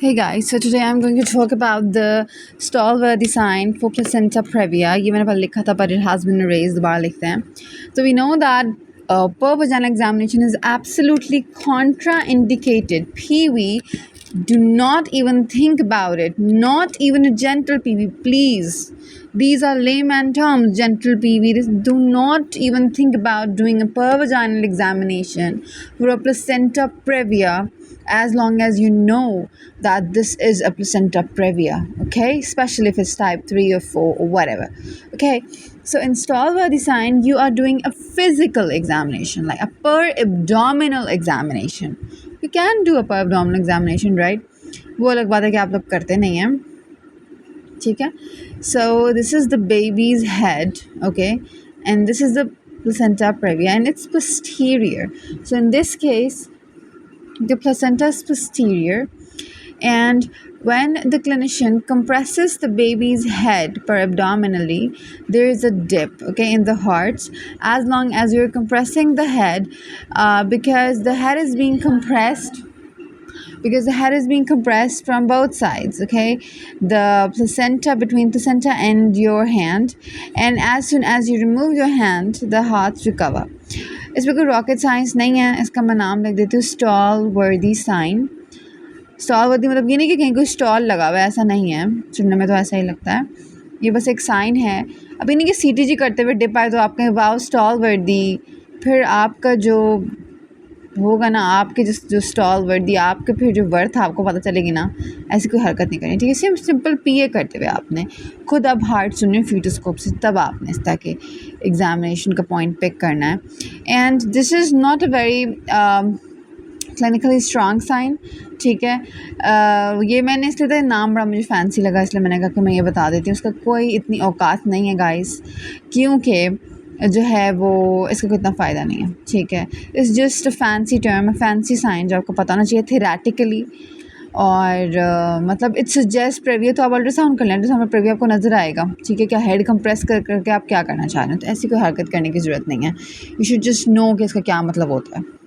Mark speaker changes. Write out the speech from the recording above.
Speaker 1: Hey guys, so today I'm going to talk about the Stallworthy sign for placenta previa. ये मैंने पहले लिखा था but it has been erased, दोबारा लिखते हैं. So we know that per vaginal examination is absolutely contraindicated. PV, do not even think about it. Not even a gentle PV, please. These are layman terms, gentle PV. Do not even think about doing a per vaginal examination for a placenta previa as long as you know that this is a placenta previa, okay, especially if it's type 3 or 4 or whatever. Okay, so in Stallworthy sign you are doing a physical examination, like a per abdominal examination. You can do a per abdominal examination, right? वो अलग बात है कि आप लोग करते नहीं हैं, ठीक है. So this is the baby's head, okay, and this is the placenta previa and it's posterior. So in this case the placenta is posterior, and when the clinician compresses the baby's head per abdominally, there is a dip, okay, in the heart. As long as you're compressing the head, because the head is being compressed from both sides, okay, the placenta, between placenta and your hand, and as soon as you remove your hand the heart recover. इसमें कोई rocket science नहीं है, इसका मैं नाम लिख देती हूँ स्टॉलवर्दी साइन. स्टॉलवर्दी मतलब ये नहीं कि कहीं कोई स्टॉल लगा हुआ है, ऐसा नहीं है, सुनने में तो ऐसा ही लगता है. ये बस एक साइन है. अभी नहीं कि सीटीजी करते हुए डिप आए तो आप कहें वाओ स्टॉलवर्दी, फिर आपका जो होगा ना, आपके जो स्टॉलवर्दी, आपके फिर जो वर्थ आपको पता चलेगी ना, ऐसी कोई हरकत नहीं करनी, ठीक है. सिंपल पीए करते हुए आपने खुद अब हार्ट सुनिए फीटोस्कोप से, तब आपने इस तरह के एग्जामिनेशन का पॉइंट पिक करना है. And this is not a very clinically strong sign, ठीक है. ये मैंने इसलिए तो नाम बड़ा मुझे फैंसी लगा, इसलिए मैंने कहा कि मैं ये बता देती हूँ. उसका कोई इतनी औकात नहीं है गाइस, क्योंकि जो है वो इसका कोई इतना फ़ायदा नहीं है, ठीक है. It's just a fancy term, fancy sign जो आपको पता होना चाहिए थेरेटिकली. और मतलब इट्स सजेस्ट प्रेविया, तो आप अल्ट्रासाउंड कर लें, अल्ट्रासाउंड में प्रेविया आपको नज़र आएगा, ठीक है. क्या हेड कंप्रेस करके आप क्या करना चाह रहे हैं, तो ऐसी कोई हरकत करने की ज़रूरत नहीं है. यू शुड जस्ट नो कि इसका क्या मतलब होता है.